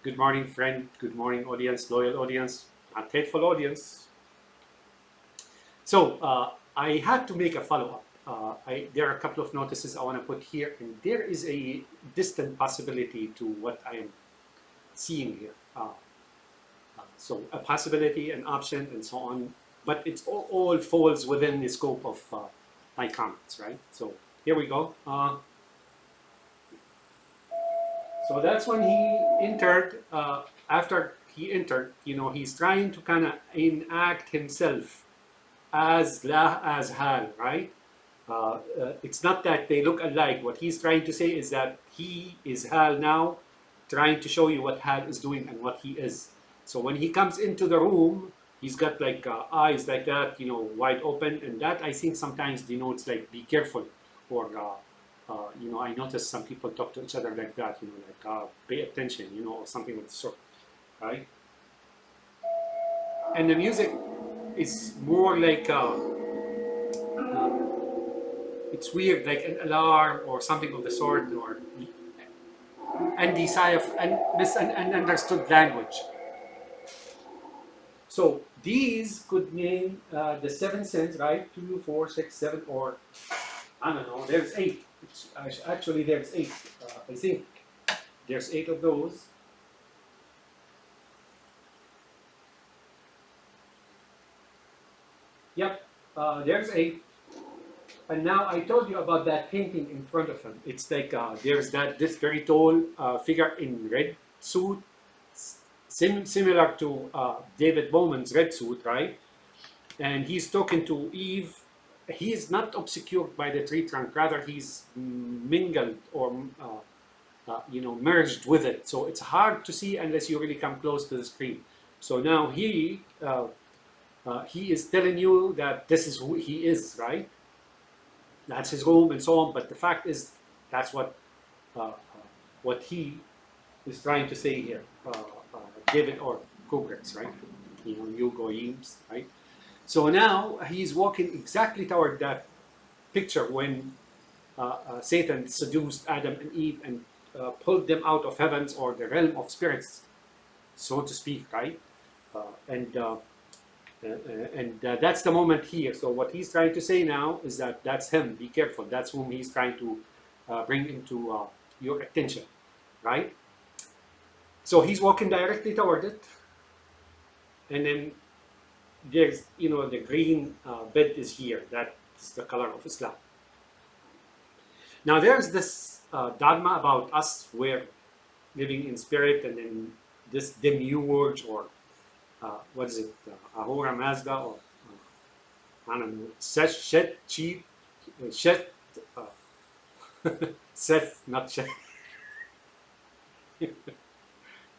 Good morning, friend. Good morning, audience, loyal audience, and faithful audience. I had to make a follow-up. There are a couple of notices I want to put here, and there is a distant possibility to what I am seeing here. So a possibility, an option, and so on, but it's all falls within the scope of my comments, right? So here we go. So that's when he entered. After he entered, he's trying to kind of enact himself as La as Hal, right? It's not that they look alike. What he's trying to say is that he is Hal now, trying to show you what Hal is doing and what he is. So when he comes into the room, he's got like eyes like that, wide open, and that I think sometimes denotes like be careful, or I notice some people talk to each other like that, like pay attention, or something of the sort, right? And the music is more like it's weird, like an alarm or something of the sort, or and misunderstood language. So these could mean the seven sins, right? 2, 4, 6, 7, or I don't know. There's 8. Actually, there's 8. I think there's 8 of those. Yep, there's 8. And now I told you about that painting in front of him. It's like there's this very tall figure in red suit, similar to David Bowman's red suit, right? And he's talking to Eve. He is not obscured by the tree trunk; rather, he's mingled or merged with it. So it's hard to see unless you really come close to the screen. So now he is telling you that this is who he is, right? That's his room and so on. But the fact is, that's what he is trying to say here. David or Kubrick's, right? Hugo Eames, right? So now he's walking exactly toward that picture when Satan seduced Adam and Eve and pulled them out of heavens or the realm of spirits, so to speak, right? Uh, and uh, that's the moment here. So what he's trying to say now is that that's him. Be careful. That's whom he's trying to bring into your attention, right? So he's walking directly toward it, and then there's the green bed is here. That's the color of Islam. Now there's this dogma about us where living in spirit, and then this demiurge, or what is it, Ahura Mazda, or I don't know, Shet, Chi, Shet, Seth, not Shet,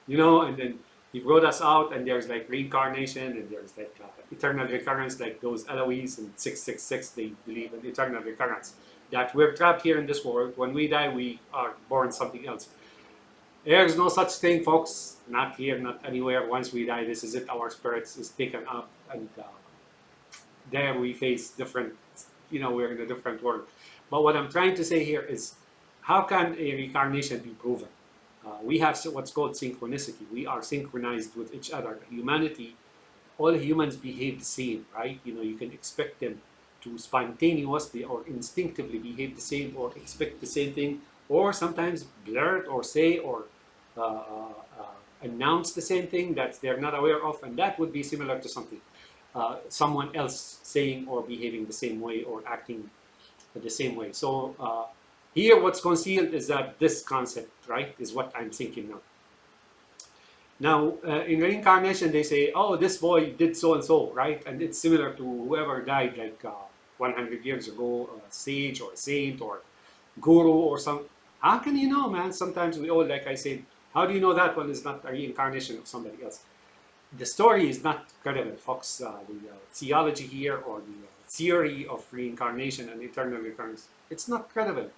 and then he brought us out, and there's like reincarnation, and there's like eternal recurrence, like those Eloise and 666, they believe in eternal recurrence. That we're trapped here in this world. When we die, we are born something else. There's no such thing, folks. Not here, not anywhere. Once we die, this is it. Our spirits is taken up, and there we face different. We're in a different world. But what I'm trying to say here is, how can a reincarnation be proven? We have what's called synchronicity. We are synchronized with each other. Humanity, all humans behave the same, right? You can expect them to spontaneously or instinctively behave the same or expect the same thing, or sometimes blurt or say or uh, uh, announce the same thing that they're not aware of, and that would be similar to something someone else saying or behaving the same way or acting the same way. So here what's concealed is that this concept, right, is what I'm thinking now. Now, in reincarnation, they say, oh, this boy did so and so, right? And it's similar to whoever died like 100 years ago, a sage or a saint or guru or some. How can you know, man? Sometimes we all, like I said, how do you know that one is not a reincarnation of somebody else? The story is not credible, folks. The theology here, or the theory of reincarnation and eternal recurrence, it's not credible.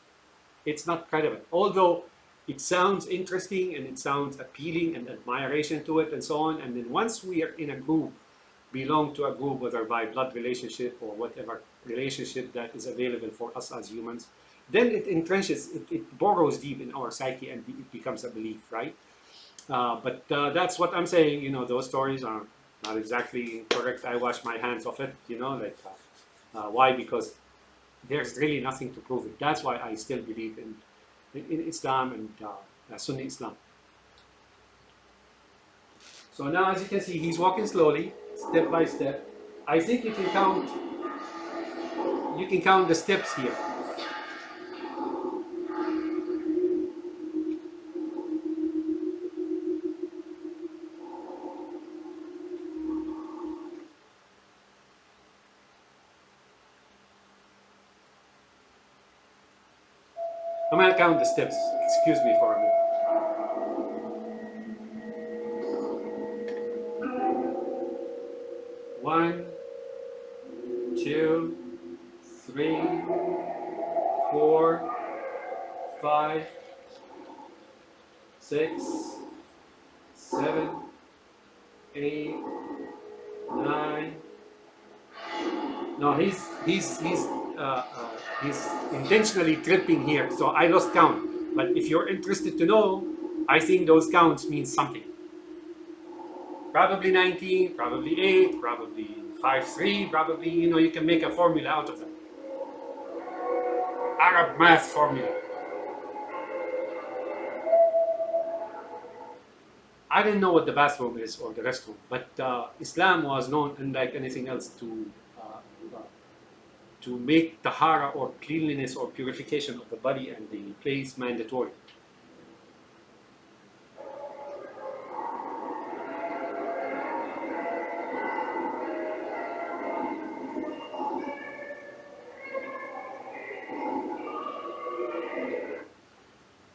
It's not credible. Although it sounds interesting and it sounds appealing and admiration to it and so on. And then once we are in a group, belong to a group, whether by blood relationship or whatever relationship that is available for us as humans, then it entrenches, it burrows deep in our psyche, and it becomes a belief, right? But that's what I'm saying. Those stories are not exactly correct. I wash my hands of it. Why? Because there's really nothing to prove it. That's why I still believe in Islam and Sunni Islam. So now, as you can see, he's walking slowly, step by step. I think you can count the steps here. I'm gonna count the steps. Excuse me for a minute. One, two, three, four, five, six, seven, eight, nine. No, he's intentionally tripping here, so I lost count. But if you're interested to know, I think those counts mean something. Probably 19, probably 8, probably 5, 3, probably, you can make a formula out of them. Arab math formula. I didn't know what the bathroom is or the restroom, but Islam was known, unlike anything else, to make tahara or cleanliness or purification of the body and the place mandatory.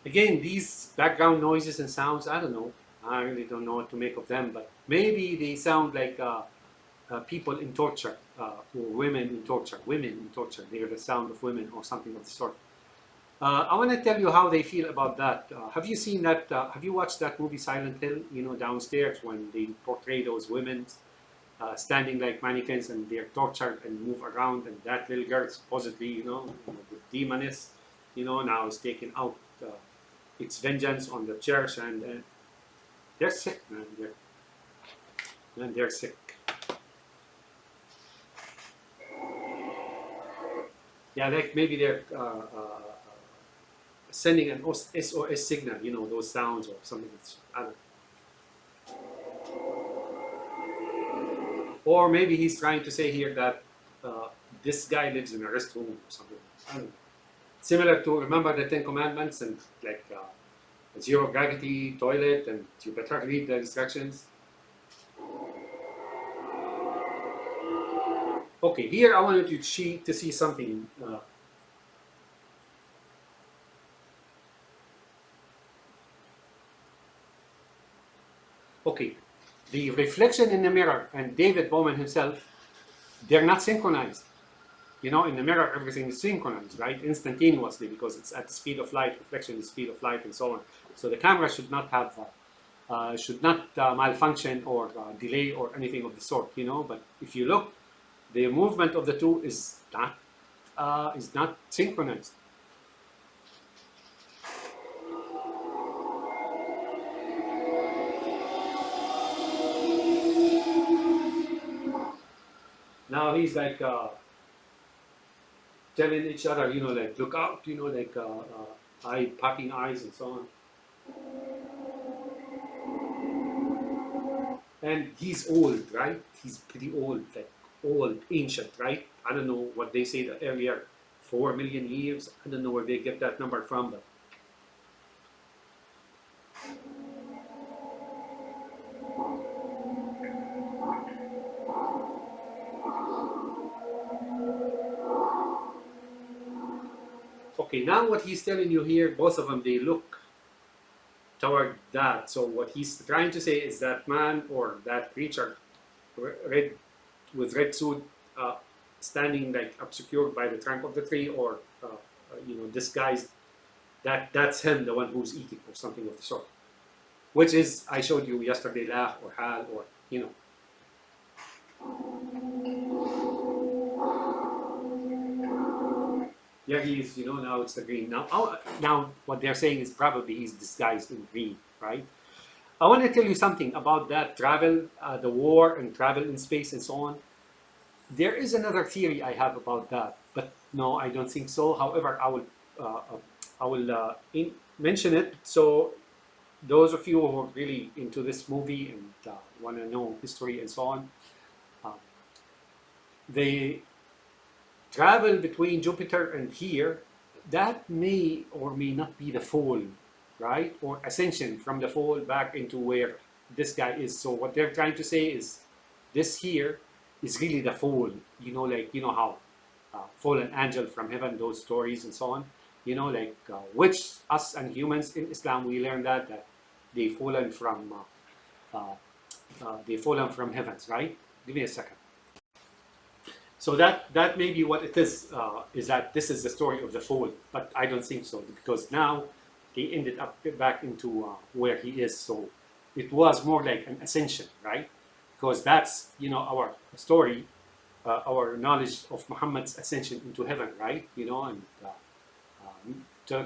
Again, these background noises and sounds, I don't know. I really don't know what to make of them, but maybe they sound like people in torture, or women in torture. Women in torture. They hear the sound of women or something of the sort. I want to tell you how they feel about that. Have you seen that? Have you watched that movie Silent Hill? Downstairs when they portray those women standing like mannequins and they're tortured and move around, and that little girl supposedly, the demoness, now is taking out its vengeance on the church, and they're sick, man. They're sick. Yeah, like maybe they're sending an SOS signal, those sounds or something. I don't know. Or maybe he's trying to say here that this guy lives in a restroom or something. I don't know. Similar to, remember the Ten Commandments and like zero gravity toilet, and you better read the instructions. Okay, here I wanted you to see something. Okay, the reflection in the mirror and David Bowman himself, they're not synchronized. In the mirror, everything is synchronized, right? Instantaneously, because it's at the speed of light, reflection is speed of light, and so on. So the camera should not have, malfunction or delay or anything of the sort, But if you look, the movement of the two is not synchronized. Now he's like telling each other, like look out, like eye popping eyes and so on. And he's old, right? He's pretty old, like old, ancient, right? I don't know what they say the earlier 4 million years. I don't know where they get that number from, but okay, now what he's telling you here, both of them, they look toward that. So what he's trying to say is that man or that creature, red with red suit, standing like obscured by the trunk of the tree, or disguised. That's him, the one who's eating, or something of the sort. Which is, I showed you yesterday, lah or hal, or Yeah, he's, now it's the green. Now what they're saying is probably he's disguised in green, right? I want to tell you something about that travel, the war and travel in space and so on. There is another theory I have about that, but no, I don't think so. However, I will mention it. So those of you who are really into this movie and want to know history and so on, uh, they travel between Jupiter and here. That may or may not be the fall, right? Or ascension from the fall back into where this guy is. So what they're trying to say is this here is really the fall. Like, how fallen angel from heaven, those stories and so on. Like which us and humans in Islam, we learn that they fallen from heavens, right? Give me a second. So that may be what it is that this is the story of the fall, but I don't think so, because now they ended up back into where he is. So it was more like an ascension, right? Because that's our story, our knowledge of Muhammad's ascension into heaven, right? And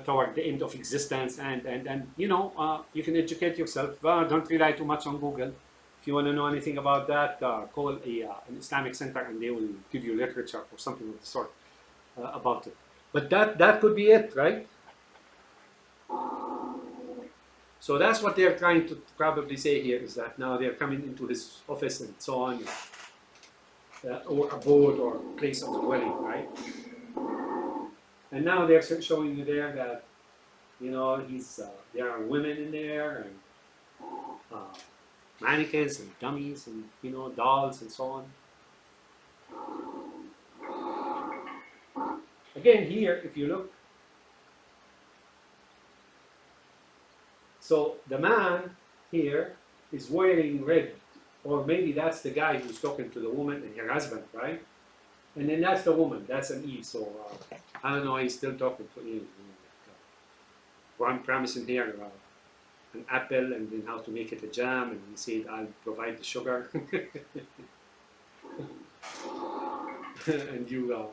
toward the end of existence, and you can educate yourself. Don't rely too much on Google. If you want to know anything about that, call an Islamic center, and they will give you literature or something of the sort about it. But that could be it, right? So that's what they're trying to probably say here, is that now they're coming into his office and so on, or abode or place of dwelling, right? And now they're showing you there that there are women in there, and mannequins and dummies and dolls and so on. Again, here, if you look, so the man here is wearing red, or maybe that's the guy who's talking to the woman and her husband, right? And then that's the woman, that's an Eve. So I don't know, he's still talking to Eve. One promising here an apple, and then how to make it a jam, and he said, I'll provide the sugar. and you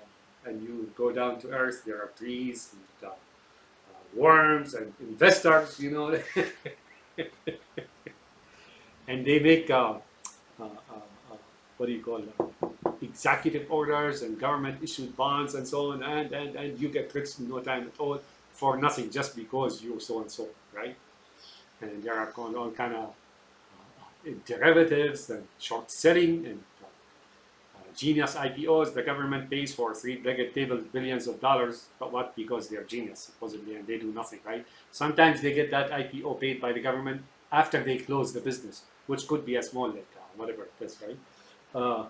go down to earth, there are trees and worms and investors, and they make what do you call them? Executive orders and government issued bonds and so on, and you get rich in no time at all for nothing, just because you're so and so, right? And there are all kind of derivatives and short selling and genius IPOs. The government pays for three-legged tables billions of dollars, but what? Because they're genius, supposedly, and they do nothing, right? Sometimes they get that IPO paid by the government after they close the business, which could be a small, like whatever it is, right?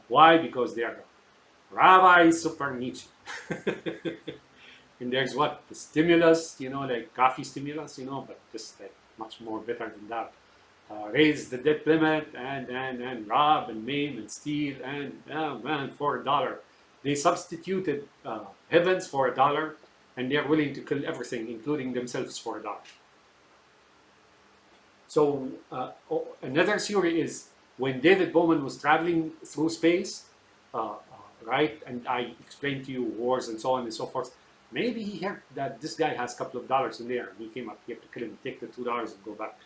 Why? Because they are rabbi super niche. And there's what? The stimulus, like coffee stimulus, but just like much more better than that. Raise the debt limit and rob and maim and steal and man, for $1. They substituted heavens for $1, and they're willing to kill everything, including themselves, for $1. So another theory is when David Bowman was traveling through space, right, and I explained to you wars and so on and so forth, maybe he heard that this guy has a couple of dollars in there, and he came up here to kill him, take the $2 and go back.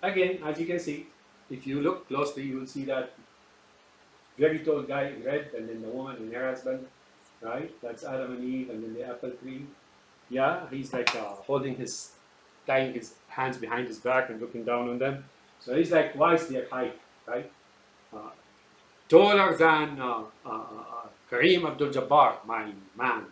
Again, as you can see, if you look closely, you will see that very tall guy in red, and then the woman and her husband, right? That's Adam and Eve, and then the apple tree. Yeah, he's like tying his hands behind his back and looking down on them. So he's like twice their height, right? Taller than Kareem Abdul-Jabbar, my man.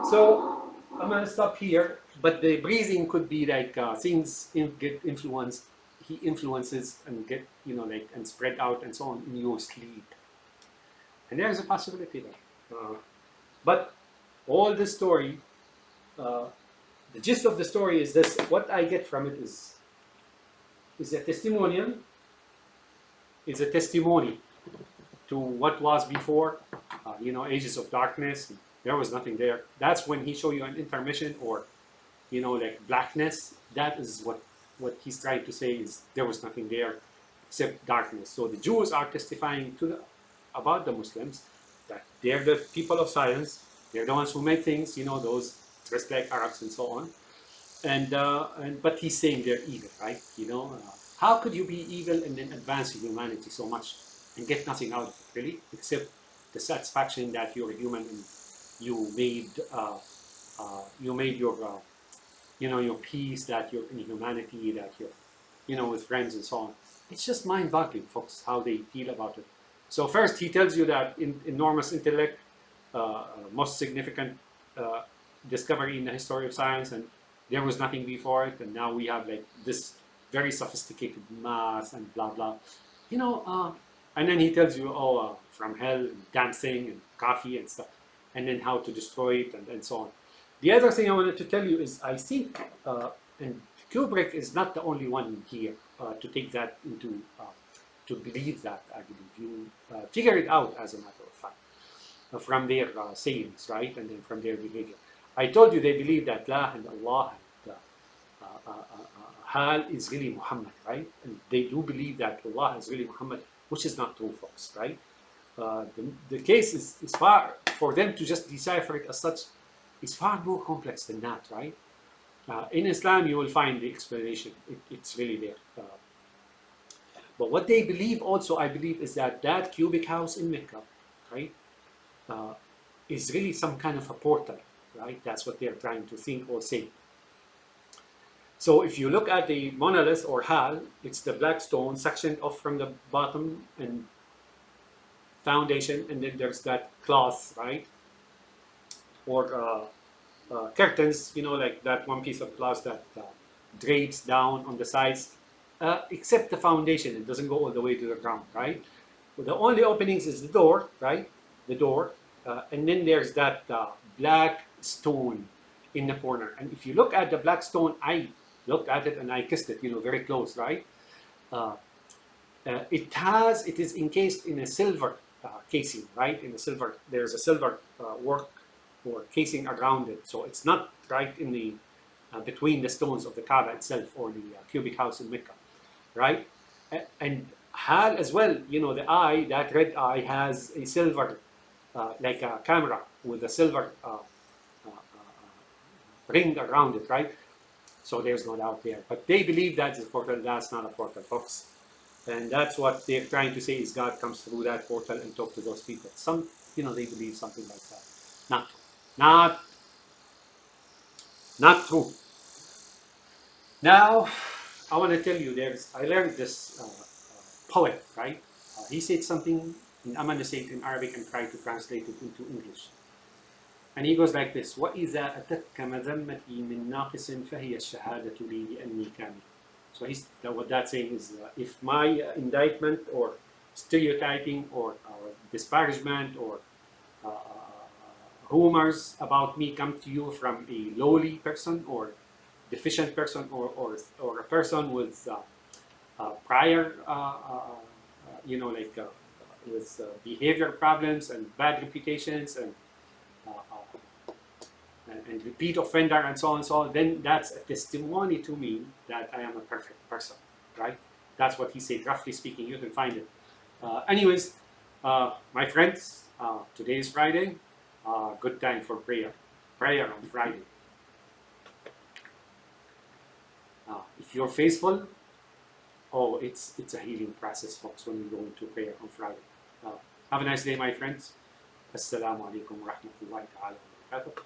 So I'm gonna stop here, but the breathing could be like things get influenced. He influences and get like and spread out and so on in your sleep, and there's a possibility there. But all this story, the gist of the story is this: what I get from it is a testimonial, is a testimony to what was before, ages of darkness. There was nothing there. That's when he showed you an intermission or, like blackness. That is what he's trying to say is there was nothing there except darkness. So the Jews are testifying about the Muslims that they're the people of science. They're the ones who make things. Those dressed like Arabs and so on. And but he's saying they're evil, right? How could you be evil and then advance humanity so much and get nothing out of it, really, except the satisfaction that you're human and you made your peace, that you're in humanity, that you're with friends and so on. It's just mind-boggling, folks, how they feel about it. So first, he tells you that enormous intellect, most significant discovery in the history of science, and there was nothing before it, and now we have like this very sophisticated math and blah blah, and then he tells you, from hell and dancing and coffee and stuff, and then how to destroy it and so on. The other thing I wanted to tell you is I think, and Kubrick is not the only one here to take that into, to believe that, I believe. You figure it out, as a matter of fact, from their sayings, right, and then from their behavior. I told you they believe that La and Allah and Hal is really Muhammad, right? And they do believe that Allah is really Muhammad, which is not true, folks, right? The case is far, for them to just decipher it as such, is far more complex than that, right? In Islam, you will find the explanation. It's really there. But what they believe also, I believe, is that cubic house in Mecca, right, is really some kind of a portal, right? That's what they're trying to think or say. So if you look at the monolith or hal, it's the black stone sectioned off from the bottom and foundation, and then there's that cloth, right? Or curtains, like that one piece of cloth that drapes down on the sides, except the foundation. It doesn't go all the way to the ground, right? Well, the only openings is the door, right? The door, and then there's that black stone in the corner. And if you look at the black stone, I looked at it and I kissed it, very close, right? It is encased in a silver casing, right? There's a silver work or casing around it. So it's not right in the between the stones of the Kaaba itself or the cubic house in Mecca, right? And Hal as well, the eye, that red eye has a silver, like a camera with a silver ring around it, right? So there's no doubt there. But they believe that is a portal. That's not a portal, folks. And that's what they're trying to say is God comes through that portal and talk to those people. Some, they believe something like that. Not true. Not true. Now, I want to tell you, I learned this poet, right? He said something, and I'm going to say it in Arabic and try to translate it into English. And he goes like this: وَإِذَا أَتَتْكَ مَذَمَّتِي مِنْ نَاقِصٍ فَهِيَ الشَّهَادَةُ لِي بِأَنِّي كَامِلٌ. So what that's saying is, if my indictment or stereotyping or disparagement or rumors about me come to you from a lowly person or deficient person or a person with prior, with behavior problems and bad reputations and repeat offender and so on, then that's a testimony to me that I am a perfect person, right? That's what he said, roughly speaking. You can find it. Anyways, my friends, today is Friday. Good time for prayer. Prayer on Friday. If you're faithful, it's a healing process, folks, when you go into prayer on Friday. Have a nice day, my friends. Assalamu alaikum wa rahmatullahi wa barakatuh.